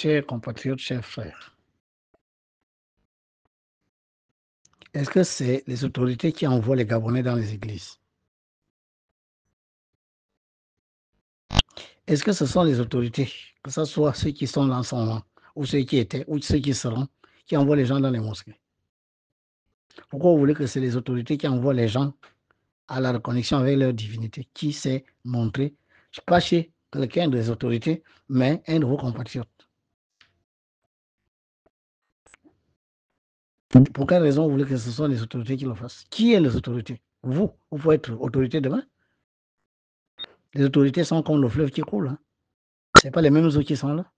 chers compatriotes, chers frères, est-ce que c'est les autorités qui envoient les Gabonais dans les églises? Est-ce que ce sont les autorités, que ce soit ceux qui sont là en ce moment, ou ceux qui étaient, ou ceux qui seront, qui envoient les gens dans les mosquées? Pourquoi vous voulez que c'est les autorités qui envoient les gens à la reconnexion avec leur divinité, qui s'est montré, pas chez quelqu'un des autorités, mais un de vos compatriotes? Pour quelle raison vous voulez que ce soit les autorités qui le fassent? Qui est les autorités? Vous pouvez être autorité demain. Les autorités sont comme le fleuve qui coule. Hein. Ce n'est pas les mêmes eaux qui sont là.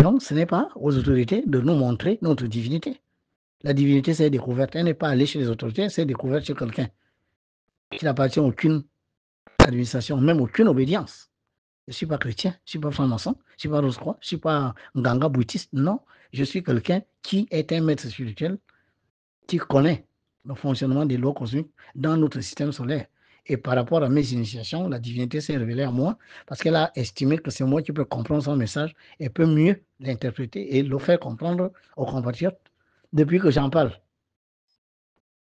Donc, ce n'est pas aux autorités de nous montrer notre divinité. La divinité, c'est découverte. Elle n'est pas allée chez les autorités, c'est découverte chez quelqu'un qui n'appartient à aucune administration, même aucune obédience. Je ne suis pas chrétien, je ne suis pas franc-maçon, je ne suis pas Rose-Croix, je ne suis pas Nganga bouddhiste. Non, je suis quelqu'un qui est un maître spirituel, qui connaît le fonctionnement des lois cosmiques dans notre système solaire. Et par rapport à mes initiations, la divinité s'est révélée à moi parce qu'elle a estimé que c'est moi qui peux comprendre son message et peut mieux l'interpréter et le faire comprendre aux compatriotes. Depuis que j'en parle,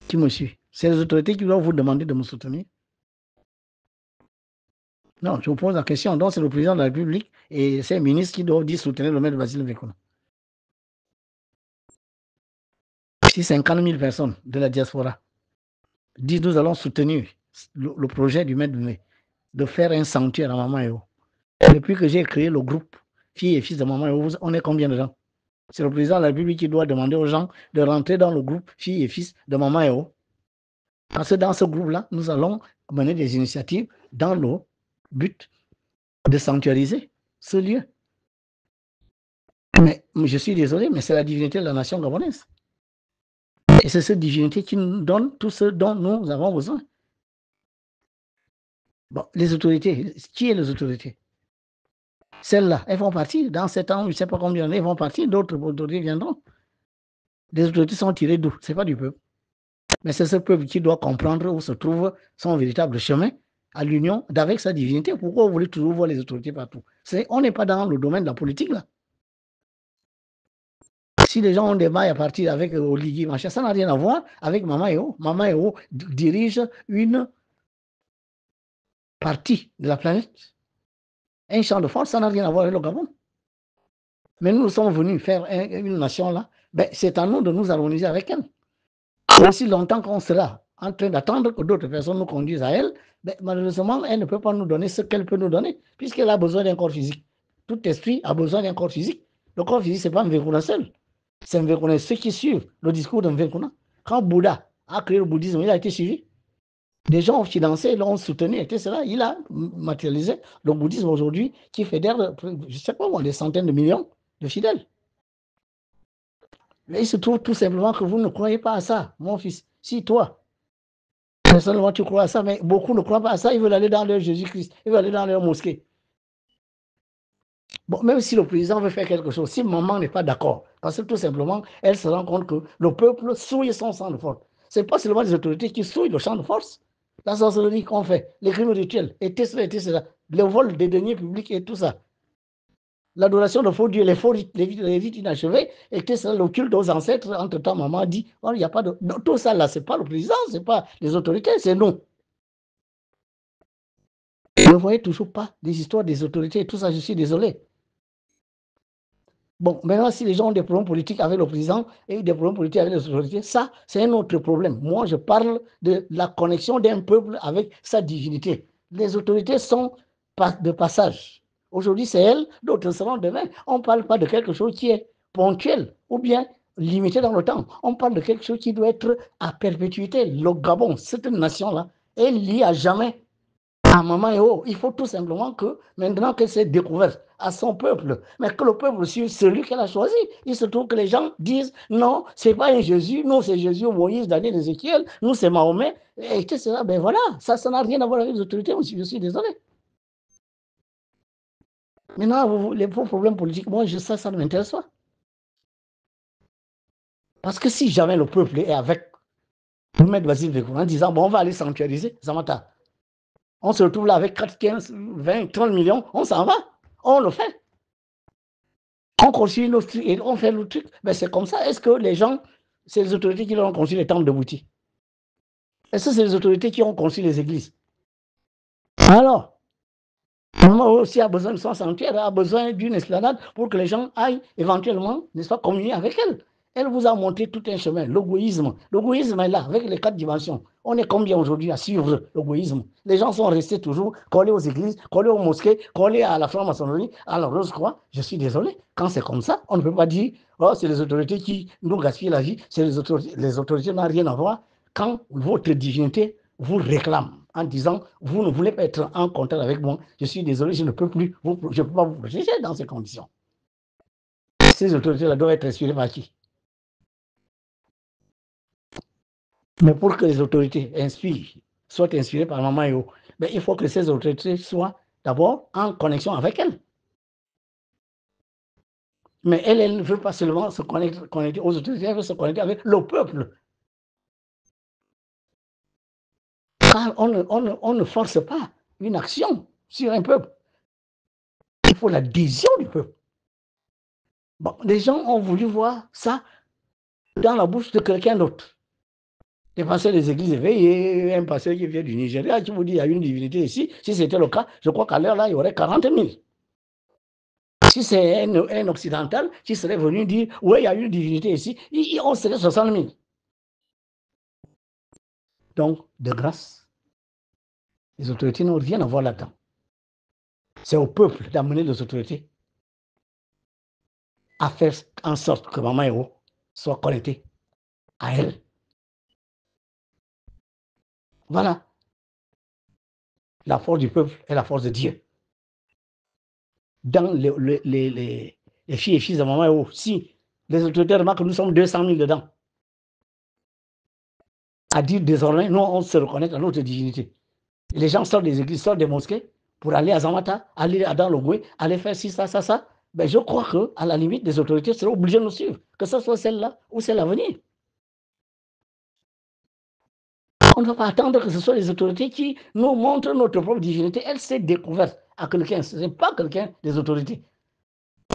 qui me suit? C'est les autorités qui doivent vous demander de me soutenir. Non, je vous pose la question. Donc, c'est le président de la République et ses ministres qui doivent dire soutenir le maître Basile Mekona. Si 50 000 personnes de la diaspora disent nous allons soutenir le projet du maître de faire un sanctuaire à Mama Eo. Depuis que j'ai créé le groupe filles et fils de Mama Eo, on est combien de gens? C'est le président de la République qui doit demander aux gens de rentrer dans le groupe filles et fils de Mama Eo. Parce que dans ce groupe-là, nous allons mener des initiatives dans le but de sanctuariser ce lieu. Mais je suis désolé, mais c'est la divinité de la nation gabonaise. Et c'est cette divinité qui nous donne tout ce dont nous avons besoin. Bon, les autorités, qui est les autorités? Celles-là, elles vont partir. Dans 7 ans, je ne sais pas combien d'années, elles vont partir. D'autres autorités viendront. Les autorités sont tirées d'où? Ce n'est pas du peuple. Mais c'est ce peuple qui doit comprendre où se trouve son véritable chemin à l'union avec sa divinité. Pourquoi vous voulez toujours voir les autorités partout? On n'est pas dans le domaine de la politique, là. Si les gens ont des mailles à partir avec Oligui, machin, ça n'a rien à voir avec Mama Eo. Mama Eo dirige une partie de la planète. Un champ de force, ça n'a rien à voir avec le Gabon. Mais nous sommes venus faire une nation là, ben, c'est à nous de nous harmoniser avec elle. Aussi longtemps qu'on sera en train d'attendre que d'autres personnes nous conduisent à elle, ben, malheureusement, elle ne peut pas nous donner ce qu'elle peut nous donner, puisqu'elle a besoin d'un corps physique. Tout esprit a besoin d'un corps physique. Le corps physique, ce n'est pas Mvekuna seul. C'est Mvekuna, ceux qui suivent le discours de Mvekuna. Quand Bouddha a créé le bouddhisme, il a été suivi. Des gens ont financé, l'ont soutenu, etc. Il a matérialisé le bouddhisme aujourd'hui qui fédère, je ne sais pas moi, des centaines de millions de fidèles. Mais il se trouve tout simplement que vous ne croyez pas à ça, mon fils. Si toi, personnellement, tu crois à ça, mais beaucoup ne croient pas à ça, ils veulent aller dans leur Jésus-Christ, ils veulent aller dans leur mosquée. Bon, même si le président veut faire quelque chose, si maman n'est pas d'accord, parce que tout simplement, elle se rend compte que le peuple souille son champ de force. Ce n'est pas seulement les autorités qui souillent le champ de force. La sorcellerie qu'on fait, les crimes rituels, et cela, le vol des deniers publics et tout ça. L'adoration de faux dieux, les rites inachevés, et le culte aux ancêtres, entre-temps, maman dit, oh, il n'y a pas de... Non, tout ça, là, ce n'est pas le président, ce n'est pas les autorités, c'est nous. Vous ne voyez toujours pas des histoires des autorités, tout ça, je suis désolé. Bon, maintenant, si les gens ont des problèmes politiques avec le président et des problèmes politiques avec les autorités, ça, c'est un autre problème. Moi, je parle de la connexion d'un peuple avec sa divinité. Les autorités sont de passage. Aujourd'hui, c'est elles, d'autres seront demain. On ne parle pas de quelque chose qui est ponctuel ou bien limité dans le temps. On parle de quelque chose qui doit être à perpétuité. Le Gabon, cette nation-là, est liée à jamais à Maman Eo. Il faut tout simplement que, maintenant qu'elle s'est découverte à son peuple, mais que le peuple suive celui qu'elle a choisi. Il se trouve que les gens disent, non, ce n'est pas un Jésus, nous c'est Jésus, Moïse, Daniel, Ézéchiel, nous c'est Mahomet, etc. Ben voilà, ça n'a rien à voir avec les autorités, je suis désolé. Maintenant, les problèmes politiques, moi, ça ne m'intéresse pas. Parce que si jamais le peuple est avec le maître Basile Mekona en disant, bon, on va aller sanctuariser Zamata, on se retrouve là avec 4, 15, 20, 30 millions, on s'en va. on le fait. On construit nos trucs et on fait le truc. Mais c'est comme ça. Est-ce que les gens, c'est les autorités qui ont construit les temples de Bouti? Est-ce que c'est les autorités qui ont construit les églises? Alors, Maman aussi a besoin de son sanctuaire, a besoin d'une esplanade pour que les gens aillent éventuellement, n'est-ce pas, communier avec elle. Elle vous a montré tout un chemin, l'égoïsme. L'égoïsme est là, avec les 4 dimensions. On est combien aujourd'hui à suivre l'égoïsme? Les gens sont restés toujours collés aux églises, collés aux mosquées, collés à la franc-maçonnerie, à la Rose-Croix. Je suis désolé, quand c'est comme ça, on ne peut pas dire, oh, c'est les autorités qui nous gaspillent la vie, c'est les autorités n'ont rien à voir. Quand votre divinité vous réclame en disant, vous ne voulez pas être en contact avec moi, je suis désolé, je ne peux plus, je ne peux pas vous protéger dans ces conditions. Ces autorités-là doivent être inspirées par qui? Mais pour que les autorités soient inspirées par Maman Eo, ben, il faut que ces autorités soient d'abord en connexion avec elle. Mais elle ne veut pas seulement se connecter aux autorités, elle veut se connecter avec le peuple. Car on ne force pas une action sur un peuple. Il faut l'adhésion du peuple. Bon, les gens ont voulu voir ça dans la bouche de quelqu'un d'autre. Des pasteurs des églises éveillées, un pasteur qui vient du Nigeria qui vous dit qu'il y a une divinité ici. Si c'était le cas, je crois qu'à l'heure là, il y aurait 40 000. Si c'est un occidental qui serait venu dire oui, il y a une divinité ici, on serait 60 000. Donc, de grâce, les autorités n'ont rien à voir là-dedans. C'est au peuple d'amener les autorités à faire en sorte que Maman Eo soit connectée à elle. Voilà. La force du peuple est la force de Dieu. Dans les filles et fils de Maman Eo, si les autorités remarquent que nous sommes 200 000 dedans, à dire désormais, nous, on se reconnaît à notre divinité. Les gens sortent des églises, sortent des mosquées pour aller à Zamata, aller dans le Goué, aller faire ci, ça, ça, ça. Ben, je crois qu'à la limite, les autorités seront obligées de nous suivre, que ce soit celle-là ou celle à venir. On ne va pas attendre que ce soit les autorités qui nous montrent notre propre divinité. Elle s'est découverte à quelqu'un, ce n'est pas quelqu'un des autorités.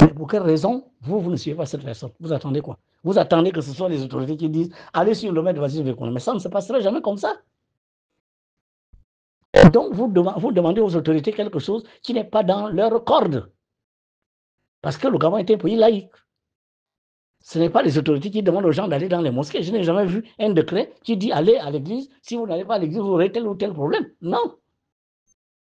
Mais pour quelle raison vous ne suivez pas cette personne? Vous attendez quoi? Vous attendez que ce soit les autorités qui disent allez sur le maître Vasile Vekona. Mais ça ne se passera jamais comme ça. Donc, vous demandez aux autorités quelque chose qui n'est pas dans leur corde. Parce que le Gabon est un pays laïque. Ce n'est pas les autorités qui demandent aux gens d'aller dans les mosquées. Je n'ai jamais vu un décret qui dit allez à l'église. Si vous n'allez pas à l'église, vous aurez tel ou tel problème. Non.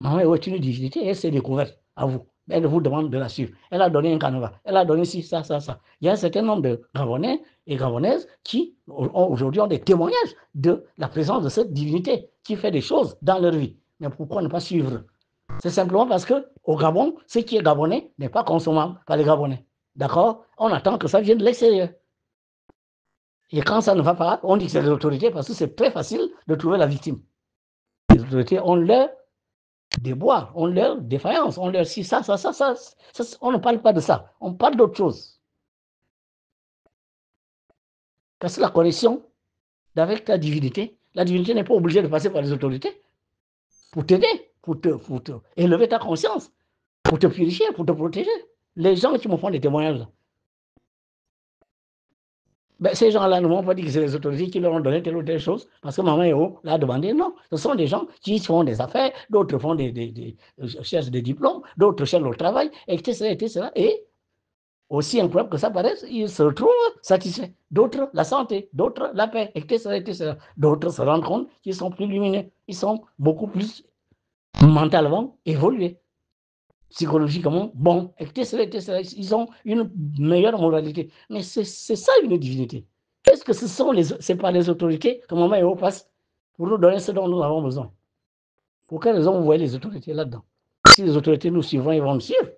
Maman est une divinité, elle s'est découverte à vous. Elle vous demande de la suivre. Elle a donné un canevas. Elle a donné ci, ça, ça, ça. Il y a un certain nombre de Gabonais et Gabonaises qui, aujourd'hui, ont des témoignages de la présence de cette divinité qui fait des choses dans leur vie. Mais pourquoi ne pas suivre? C'est simplement parce qu'au Gabon, ce qui est gabonais n'est pas consommable par les Gabonais. D'accord? On attend que ça vienne de l'extérieur. Et quand ça ne va pas, on dit que c'est les autorités parce que c'est très facile de trouver la victime. Les autorités ont leur déboire, ont leur défaillance, ont leur si, ça, on ne parle pas de ça. On parle d'autre chose. Parce que la connexion avec ta divinité, la divinité n'est pas obligée de passer par les autorités pour t'aider, pour te élever ta conscience, pour te purifier, pour te protéger. Les gens qui me font des témoignages, ben, ces gens-là ne m'ont pas dit que c'est les autorités qui leur ont donné telle ou telle chose, parce que Maman Eo l'a demandé. Non, ce sont des gens qui font des affaires, d'autres font cherchent des diplômes, d'autres cherchent le travail, etc., etc. Et aussi incroyable que ça paraisse, ils se retrouvent satisfaits. D'autres, la santé, d'autres, la paix, etc., etc. D'autres se rendent compte qu'ils sont plus lumineux, ils sont beaucoup plus mentalement évolués, psychologiquement bons, etc., etc. Ils ont une meilleure moralité. Mais c'est ça une divinité. Est-ce que c'est par les autorités que Maman Eo passe pour nous donner ce dont nous avons besoin? Pour quelle raison vous voyez les autorités là-dedans? Si les autorités nous suivront, ils vont nous suivre.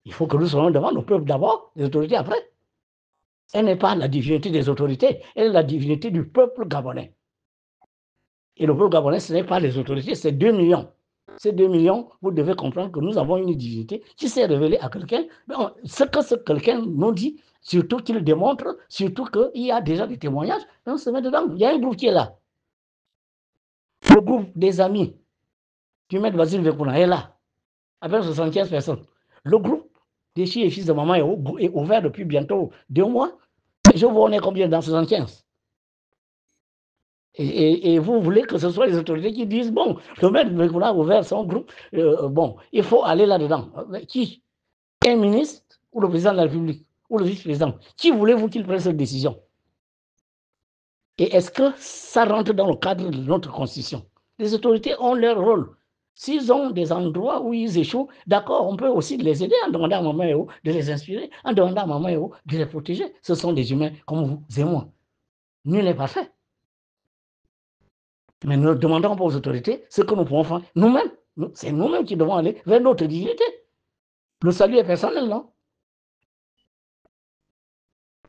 Il faut que nous soyons devant nos peuples d'abord, les autorités après. Elle n'est pas la divinité des autorités, elle est la divinité du peuple gabonais. Et le peuple gabonais, ce n'est pas les autorités, c'est 2 millions. Ces 2 millions, vous devez comprendre que nous avons une divinité qui s'est révélée à quelqu'un. Ce que ce quelqu'un nous dit, surtout qu'il démontre, surtout qu'il y a déjà des témoignages, on se met dedans. Il y a un groupe qui est là. Le groupe des amis du maître Vasile Vekuna est là, avec 75 personnes. Le groupe des filles et fils de maman est ouvert depuis bientôt 2 mois. Je vois, on est combien dans 75? Et vous voulez que ce soit les autorités qui disent, bon, le maître a ouvert son groupe, bon, il faut aller là-dedans. Qui? Un ministre ou le président de la République ou le vice-président? Qui voulez-vous qu'il prenne cette décision? Et est-ce que ça rentre dans le cadre de notre Constitution? Les autorités ont leur rôle. S'ils ont des endroits où ils échouent, d'accord, on peut aussi les aider en demandant à Maman Eo de les inspirer, en demandant à Maman Eo de les protéger. Ce sont des humains comme vous et moi. Nul n'est parfait. Mais nous ne demandons pas aux autorités ce que nous pouvons faire nous-mêmes. C'est nous-mêmes qui devons aller vers notre dignité. Le salut est personnel, non?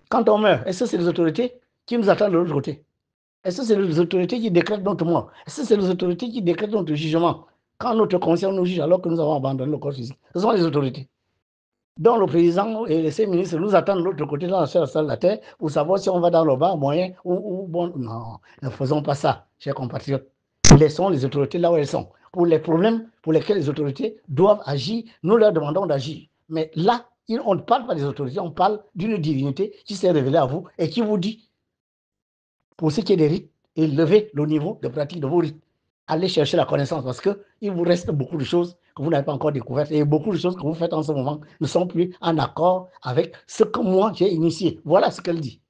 Quand on meurt, est-ce que c'est les autorités qui nous attendent de l'autre côté? Est-ce que c'est les autorités qui décrètent notre mort? Est-ce que c'est les autorités qui décrètent notre jugement? Quand notre conscience nous juge alors que nous avons abandonné le corps physique, ce sont les autorités. Donc le président et ses ministres nous attendent de l'autre côté dans la salle de la terre pour savoir si on va dans le bas, moyen ou bon. Non, ne faisons pas ça, chers compatriotes. Laissons les autorités là où elles sont. Pour les problèmes pour lesquels les autorités doivent agir, nous leur demandons d'agir. Mais là, on ne parle pas des autorités, on parle d'une divinité qui s'est révélée à vous et qui vous dit, pour ce qui est des rites, élevez le niveau de pratique de vos rites. Allez chercher la connaissance parce qu'il vous reste beaucoup de choses que vous n'avez pas encore découvertes et beaucoup de choses que vous faites en ce moment ne sont plus en accord avec ce que moi j'ai initié. Voilà ce qu'elle dit.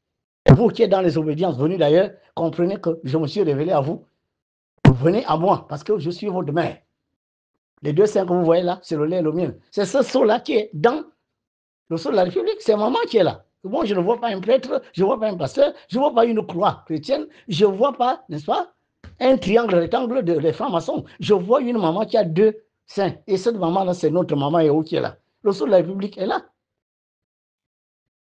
Vous qui êtes dans les obédiences, venus d'ailleurs, comprenez que je me suis révélé à vous. Venez à moi parce que je suis votre mère. Les deux seins que vous voyez là, c'est le lait et le miel. C'est ce seau-là qui est dans le seau de la République. C'est maman qui est là. Moi, je ne vois pas un prêtre, je ne vois pas un pasteur, je ne vois pas une croix chrétienne, je ne vois pas, n'est-ce pas, un triangle rectangle des francs-maçons. Je vois une maman qui a deux seins. Et cette maman-là, c'est notre maman Eo qui est là. Le sceau de la République est là.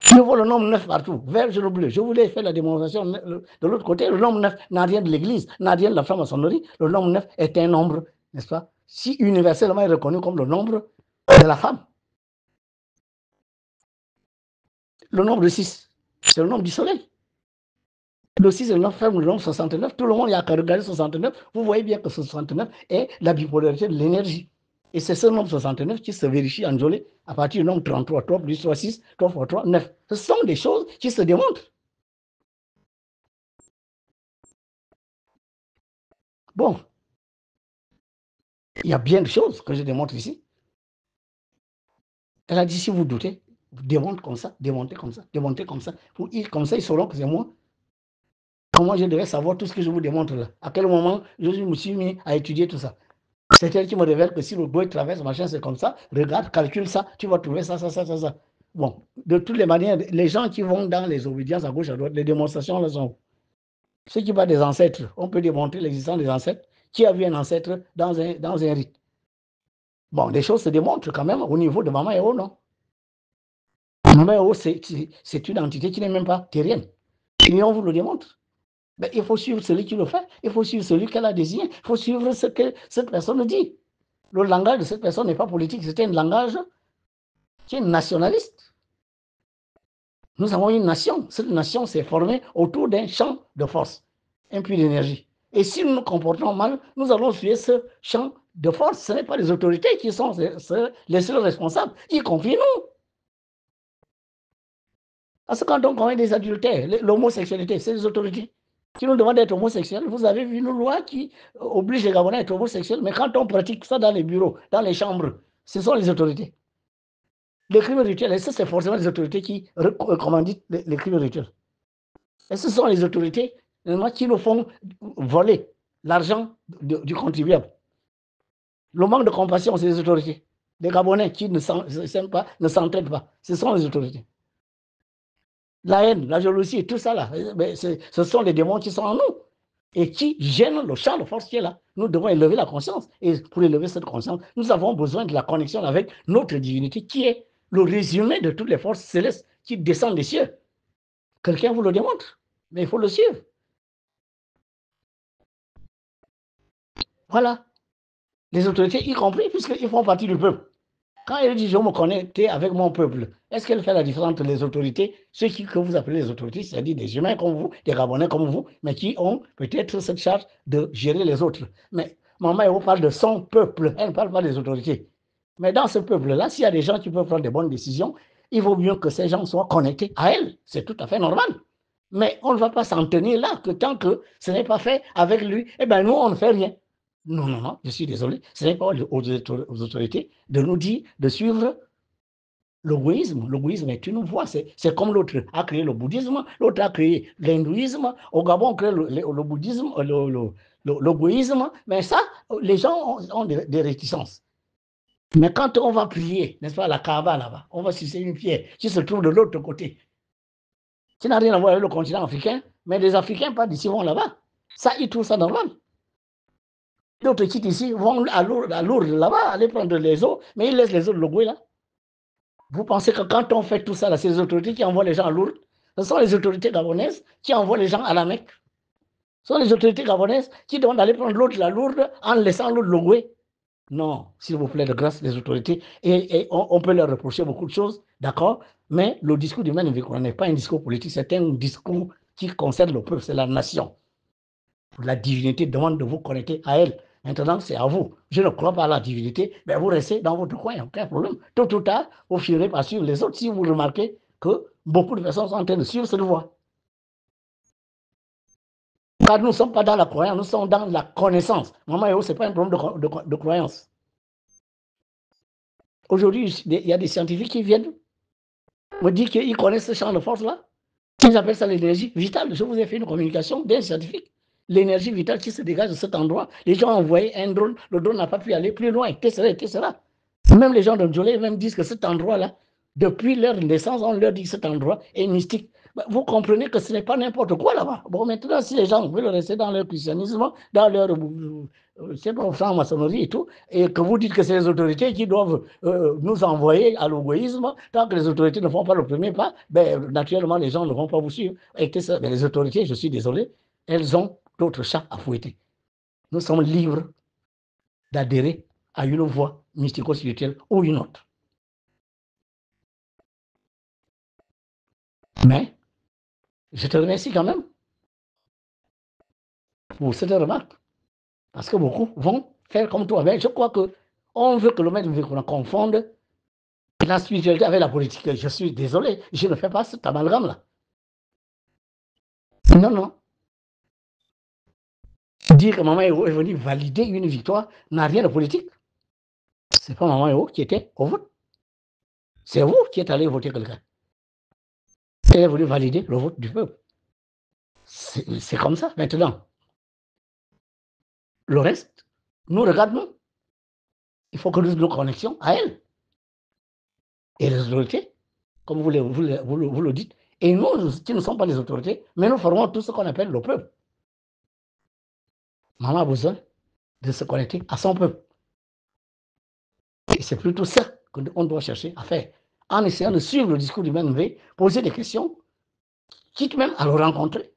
Je vois le nombre 9 partout, vert, jaune, bleu. Je voulais faire la démonstration de l'autre côté. Le nombre 9 n'a rien de l'Église, n'a rien de la franc-maçonnerie. Le nombre 9 est un nombre, n'est-ce pas, si universellement reconnu comme le nombre de la femme. Le nombre 6, c'est le nombre du soleil. Le 6 est le nombre 69. Tout le monde a qu'à regarder 69. Vous voyez bien que 69 est la bipolarité de l'énergie. Et c'est ce nombre 69 qui se vérifie en Jolie à partir du nombre 33. 3 plus 3, 6, 3 fois 3, 9. Ce sont des choses qui se démontrent. Bon, il y a bien de choses que je démontre ici. Elle a dit, si vous doutez, vous démontez comme ça, démontez comme ça, démontez comme ça. Comme ça, ils sauront que c'est moi. Comment je devrais savoir tout ce que je vous démontre là? À quel moment je me suis mis à étudier tout ça? C'est elle qui me révèle que si le bois traverse, machin, c'est comme ça. Regarde, calcule ça, tu vas trouver ça, ça, ça, ça, ça. Bon, de toutes les manières, les gens qui vont dans les obédiences à gauche, à droite, les démonstrations là sont. Ceux qui parlent des ancêtres, on peut démontrer l'existence des ancêtres. Qui a vu un ancêtre dans un rite? Bon, les choses se démontrent quand même au niveau de Maman Eo, non? Maman Eo, c'est une entité qui n'est même pas terrienne. Et on vous le démontre. Mais il faut suivre celui qui le fait. Il faut suivre celui qu'elle a désigné. Il faut suivre ce que cette personne dit. Le langage de cette personne n'est pas politique, c'est un langage qui est nationaliste. Nous avons une nation. Cette nation s'est formée autour d'un champ de force, un puits d'énergie. Et si nous nous comportons mal, nous allons suivre ce champ de force. Ce n'est pas les autorités qui sont les seuls responsables, y compris nous. Parce que quand on commet des adultères, l'homosexualité, c'est les autorités qui nous demandent d'être homosexuels. Vous avez vu une loi qui oblige les Gabonais à être homosexuels, mais quand on pratique ça dans les bureaux, dans les chambres, ce sont les autorités. Les crimes rituels, et ça, c'est forcément les autorités qui commanditent les crimes rituels. Et ce sont les autorités qui nous font voler l'argent du contribuable. Le manque de compassion, c'est les autorités. Les Gabonais qui ne s'aiment pas, ne s'entraident pas, ce sont les autorités. La haine, la jalousie, tout ça là, ce sont les démons qui sont en nous et qui gênent le champ de force qui est là. Nous devons élever la conscience. Et pour élever cette conscience, nous avons besoin de la connexion avec notre divinité qui est le résumé de toutes les forces célestes qui descendent des cieux. Quelqu'un vous le démontre, mais il faut le suivre. Voilà. Les autorités, y compris, puisqu'ils font partie du peuple. Quand elle dit je me connecter avec mon peuple, est-ce qu'elle fait la différence entre les autorités, ceux que vous appelez les autorités, c'est-à-dire des humains comme vous, des Gabonais comme vous, mais qui ont peut-être cette charge de gérer les autres. Mais Maman Eo parle de son peuple, elle ne parle pas des autorités. Mais dans ce peuple-là, s'il y a des gens qui peuvent prendre des bonnes décisions, il vaut mieux que ces gens soient connectés à elle. C'est tout à fait normal. Mais on ne va pas s'en tenir là, que tant que ce n'est pas fait avec lui, eh bien nous, on ne fait rien. Non, non, non, je suis désolé. Ce n'est pas aux autorités de nous dire de suivre l'égoïsme. L'égoïsme est une voie. C'est comme l'autre a créé le bouddhisme, l'autre a créé l'hindouisme. Au Gabon, on crée le bouddhisme, l'égoïsme. Mais ça, les gens ont des réticences. Mais quand on va prier, n'est-ce pas, à la Kaaba là-bas, on va sucer une pierre qui se trouve de l'autre côté. Ça n'a rien à voir avec le continent africain, mais les Africains, pas d'ici, vont là-bas. Ça, ils trouvent ça normal. D'autres qui ici vont à Lourdes là-bas, aller prendre les eaux, mais ils laissent les eaux de l'Ogooué là. Vous pensez que quand on fait tout ça, là, c'est les autorités qui envoient les gens à Lourdes? Ce sont les autorités gabonaises qui envoient les gens à la Mecque. Ce sont les autorités gabonaises qui demandent d'aller prendre l'eau de la Lourdes en laissant l'eau de l'Ogooué. Non, s'il vous plaît, de grâce des autorités. Et on peut leur reprocher beaucoup de choses, d'accord? Mais le discours du Maine n'est pas un discours politique, c'est un discours qui concerne le peuple, c'est la nation. La divinité demande de vous connecter à elle. Maintenant, c'est à vous. Je ne crois pas à la divinité, mais vous restez dans votre coin, aucun problème. Tôt ou tard, vous finirez par suivre les autres si vous remarquez que beaucoup de personnes sont en train de suivre cette voie. Car nous ne sommes pas dans la croyance, nous sommes dans la connaissance. Maman, ce n'est pas un problème de croyance. Aujourd'hui, il y a des scientifiques qui viennent me dire qu'ils connaissent ce champ de force-là. Ils appellent ça l'énergie vitale. Je vous ai fait une communication d'un scientifique. L'énergie vitale qui se dégage de cet endroit. Les gens ont envoyé un drone, le drone n'a pas pu aller plus loin, etc. Même les gens de Djolé même disent que cet endroit-là, depuis leur naissance, on leur dit que cet endroit est mystique. Vous comprenez que ce n'est pas n'importe quoi là-bas. Bon, maintenant, si les gens veulent rester dans leur christianisme, dans leur franc-maçonnerie et tout, et que vous dites que c'est les autorités qui doivent nous envoyer à l'égoïsme, tant que les autorités ne font pas le premier pas, ben, naturellement, les gens ne vont pas vous suivre. Mais les autorités, je suis désolé, elles ont d'autres chats à fouetter. Nous sommes libres d'adhérer à une voie mystico-spirituelle ou une autre. Mais je te remercie quand même pour cette remarque. Parce que beaucoup vont faire comme toi. Mais je crois qu'on veut que le maître qu'on confonde la spiritualité avec la politique. Je suis désolé, je ne fais pas cet amalgame-là. Non, non. Dire que Maman Héro est venu valider une victoire n'a rien de politique. Ce n'est pas Maman Héro qui était au vote. C'est vous qui êtes allé voter quelqu'un. Elle est venue valider le vote du peuple. C'est comme ça. Maintenant, le reste, nous regardons. Il faut que nous nous connections à elle. Et les autorités, comme vous le dites, et nous qui ne sommes pas les autorités, mais nous formons tout ce qu'on appelle le peuple. Maman a besoin de se connecter à son peuple. Et c'est plutôt ça qu'on doit chercher à faire, en essayant de suivre le discours du MNV, poser des questions, quitte même à le rencontrer,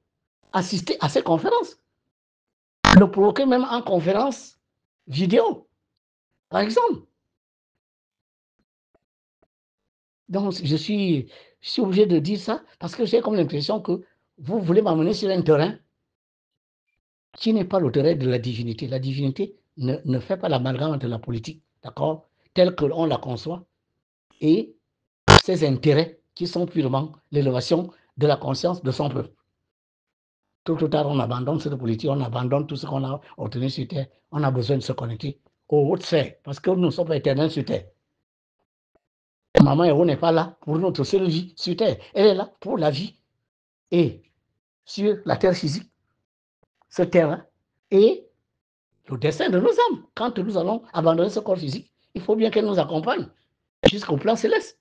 assister à ses conférences, le provoquer même en conférence vidéo, par exemple. Donc, je suis obligé de dire ça parce que j'ai comme l'impression que vous voulez m'amener sur un terrain qui n'est pas le terrain de la divinité. La divinité ne fait pas l'amalgame entre la politique, d'accord, telle qu'on la conçoit, et ses intérêts qui sont purement l'élévation de la conscience de son peuple. Tôt ou tard, on abandonne cette politique, on abandonne tout ce qu'on a obtenu sur Terre. On a besoin de se connecter aux hautes sphères parce que nous ne sommes pas éternels sur Terre. Maman Héros n'est pas là pour notre seule vie sur Terre. Elle est là pour la vie et sur la terre physique, ce terrain, et le destin de nos âmes. Quand nous allons abandonner ce corps physique, il faut bien qu'elle nous accompagne jusqu'au plan céleste.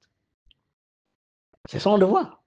C'est son devoir.